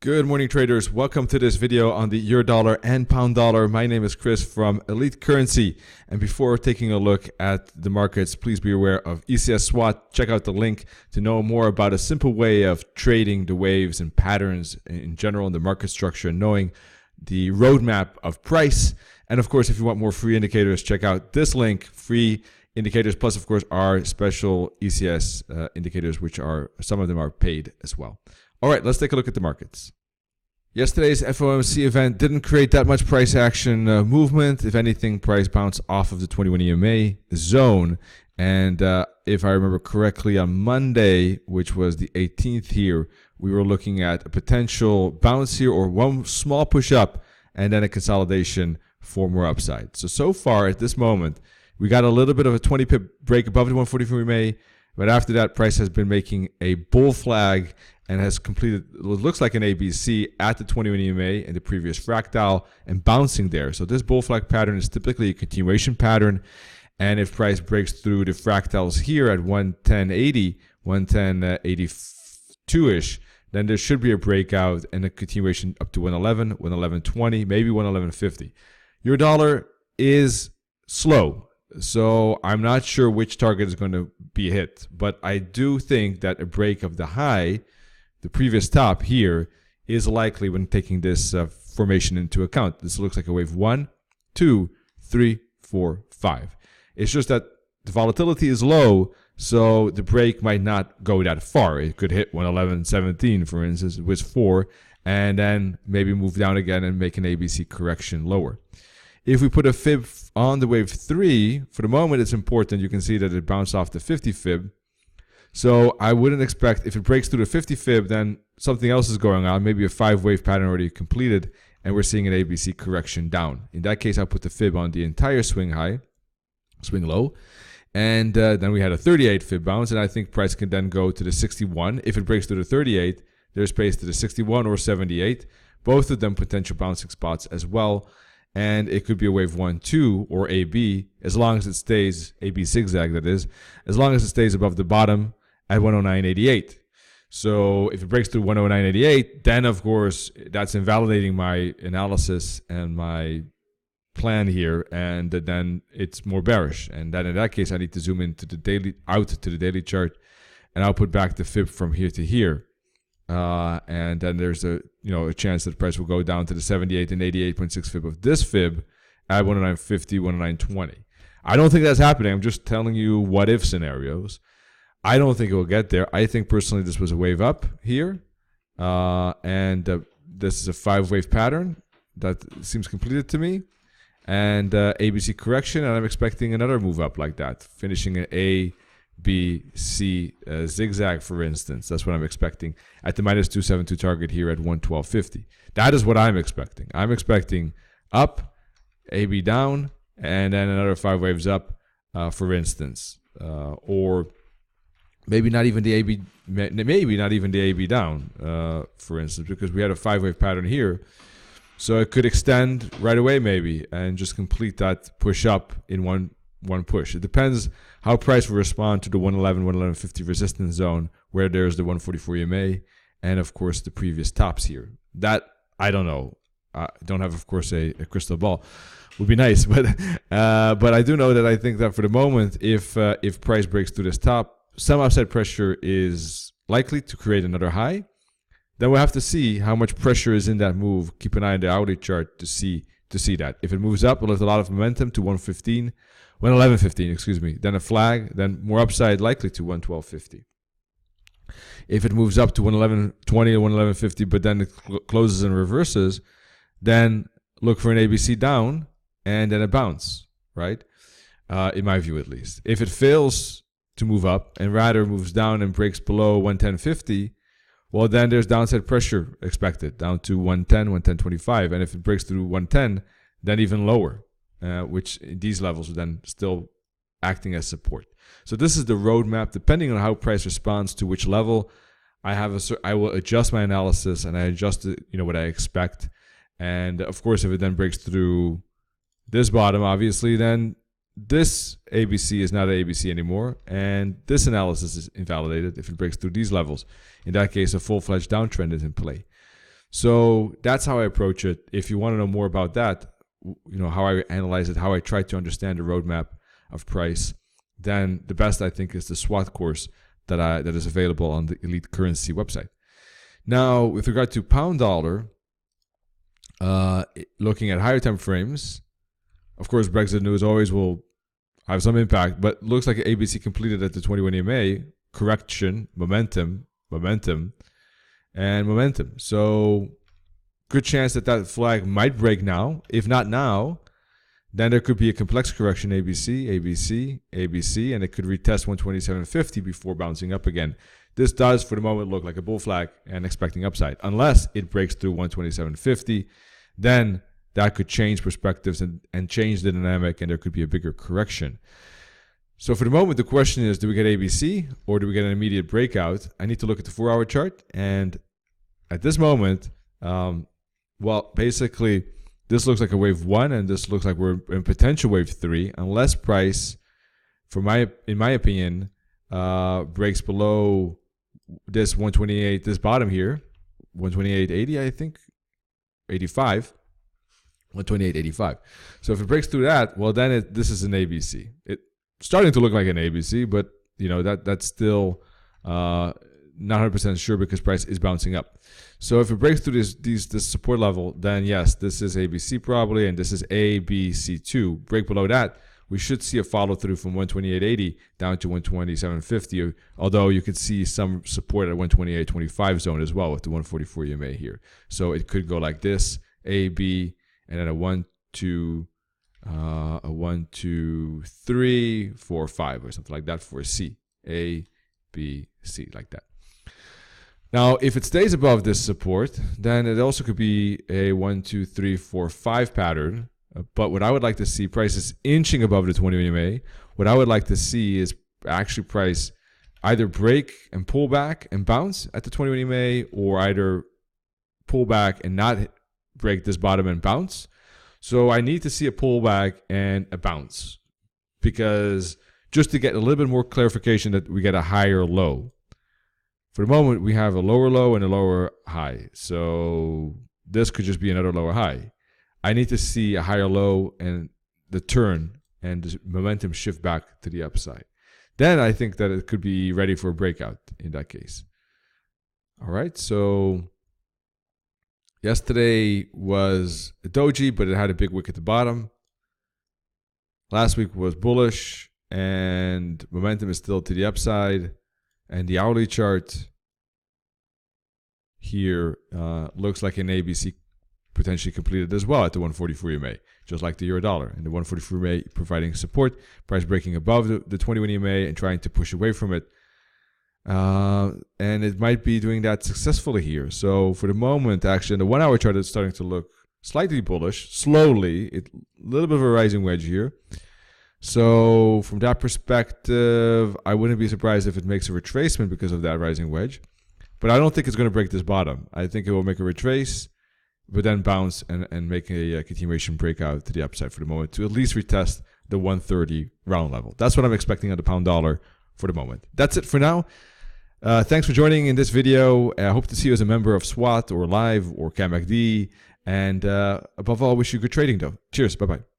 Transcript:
Good morning, traders. Welcome to this video on the euro dollar and pound dollar. My name is Chris from Elite Currency. And before taking a look at the markets, please be aware of ecs.SWAT. Check out the link to know more about a simple way of trading the waves and patterns in general in the market structure, and knowing the roadmap of price. And of course, if you want more free indicators, check out this link, free indicators, plus of course our special ECS indicators, which are, some of them are paid as well. All right, let's take a look at the markets. Yesterday's FOMC event didn't create that much price action movement. If anything, price bounced off of the 21 EMA zone. And if I remember correctly, on Monday, which was the 18th here, we were looking at a potential bounce here, or one small push up and then a consolidation for more upside. So far at this moment, we got a little bit of a 20 pip break above the 144 EMA, but after that, price has been making a bull flag and has completed what looks like an ABC at the 21 EMA in the previous fractal and bouncing there. So this bull flag pattern is typically a continuation pattern. And if price breaks through the fractals here at 110.80, 110.82-ish, then there should be a breakout and a continuation up to 111, 111.20, maybe 111.50. Euro dollar is slow, so I'm not sure which target is going to be hit. But I do think that a break of the high, the previous top here, is likely when taking this formation into account. This looks like a wave 1, 2, 3, 4, 5. It's just that the volatility is low, so the break might not go that far. It could hit 111.17, for instance, with 4, and then maybe move down again and make an ABC correction lower. If we put a fib on the wave 3, for the moment it's important. You can see that it bounced off the 50 fib. So I wouldn't expect, if it breaks through the 50 fib, then something else is going on. Maybe a 5-wave pattern already completed, and we're seeing an ABC correction down. In that case, I'll put the fib on the entire swing high, swing low. And then we had a 38 fib bounce, and I think price can then go to the 61. If it breaks through the 38, there's space to the 61 or 78. Both of them potential bouncing spots as well. And it could be a wave 1, 2, or AB, as long as it stays, AB zigzag that is, as long as it stays above the bottom at 109.88. So if it breaks through 109.88, then of course that's invalidating my analysis and my plan here, and then it's more bearish. And then in that case, I need to zoom into the daily, out to the daily chart, and I'll put back the fib from here to here. And then there's a chance that the price will go down to the 78 and 88.6 fib of this fib at 109.50, 109.20. I don't think that's happening. I'm just telling you what if scenarios. I don't think it will get there. I think personally this was a wave up here, and this is a 5-wave pattern that seems completed to me, and ABC correction, and I'm expecting another move up like that, finishing an A, B, C zigzag, for instance. That's what I'm expecting at the minus 272 target here at 112.50. That is what I'm expecting. I'm expecting up, AB down, and then another 5 waves up, for instance, or maybe not even the AB, maybe not even the AB down, for instance, because we had a 5-wave pattern here. So it could extend right away maybe and just complete that push up in one push. It depends how price will respond to the 111, 111.50 resistance zone, where there's the 144 EMA and of course the previous tops here. That I don't know. I don't have, of course, a crystal ball. Would be nice, but I do know that I think that for the moment, if price breaks through this top, some upside pressure is likely to create another high. Then we'll have to see how much pressure is in that move. Keep an eye on the hourly chart to see that. If it moves up, we'll have a lot of momentum to 111.15, excuse me. Then a flag, then more upside likely to 112.50. If it moves up to 111.20 or 111.50, but then it closes and reverses, then look for an ABC down and then a bounce, right? In my view, at least. If it fails to move up and rather moves down and breaks below 110.50, well, then there's downside pressure expected down to 110, 110.25. And if it breaks through 110, then even lower, which in these levels are then still acting as support. So this is the roadmap. Depending on how price responds to which level, I will adjust my analysis, and I adjust what I expect. And of course, if it then breaks through this bottom, obviously, then this ABC is not an ABC anymore, and this analysis is invalidated if it breaks through these levels. In that case, a full-fledged downtrend is in play. So that's how I approach it. If you want to know more about that, how I analyze it, how I try to understand the roadmap of price, then the best I think is the SWAT course that is available on the Elite Currency website. Now, with regard to pound dollar, looking at higher time frames, of course, Brexit news always will have some impact, but looks like ABC completed at the 21 EMA correction, momentum. So good chance that flag might break now. If not now, then there could be a complex correction, ABC, and it could retest 127.50 before bouncing up again. This does, for the moment, look like a bull flag and expecting upside. Unless it breaks through 127.50, then that could change perspectives and change the dynamic, and there could be a bigger correction. So for the moment, the question is, do we get ABC or do we get an immediate breakout? I need to look at the 4-hour chart. And at this moment, basically, this looks like a wave 1, and this looks like we're in potential wave 3, unless price, in my opinion, breaks below this 128, this bottom here, 128.80, I think, 85, 128.85. So if it breaks through that, well, then this is an ABC. It's starting to look like an ABC, but that's still not 100% sure because price is bouncing up. So if it breaks through this support level, then yes, this is ABC probably, and this is ABC2. Break below that, we should see a follow through from 128.80 down to 127.50, although you could see some support at 128.25 zone as well with the 144 EMA here. So it could go like this, A, B, and then a 1, 2, 3, 4, 5 or something like that for C. A, B, C, like that. Now, if it stays above this support, then it also could be a 1, 2, 3, 4, 5 pattern. But what I would like to see, price is inching above the 20 EMA. What I would like to see is actually price either break and pull back and bounce at the 21 EMA, or either pull back and not break this bottom and bounce. So I need to see a pullback and a bounce, because just to get a little bit more clarification that we get a higher low. For the moment, we have a lower low and a lower high. So this could just be another lower high. I need to see a higher low and the turn and the momentum shift back to the upside. Then I think that it could be ready for a breakout in that case. All right, so yesterday was a doji, but it had a big wick at the bottom. Last week was bullish, and momentum is still to the upside. And the hourly chart here looks like an ABC potentially completed as well at the 144 EMA, just like the euro dollar. And the 144 EMA providing support, price breaking above the 21 EMA and trying to push away from it. And it might be doing that successfully here. So for the moment, actually, in the 1 hour chart, it's starting to look slightly bullish, slowly, a little bit of a rising wedge here. So from that perspective, I wouldn't be surprised if it makes a retracement because of that rising wedge. But I don't think it's going to break this bottom. I think it will make a retrace, but then bounce and make a continuation breakout to the upside for the moment to at least retest the 130 round level. That's what I'm expecting on the pound dollar for the moment. That's it for now. Thanks for joining in this video. I hope to see you as a member of SWAT or Live or CAMACD. And above all, wish you good trading though. Cheers. Bye-bye.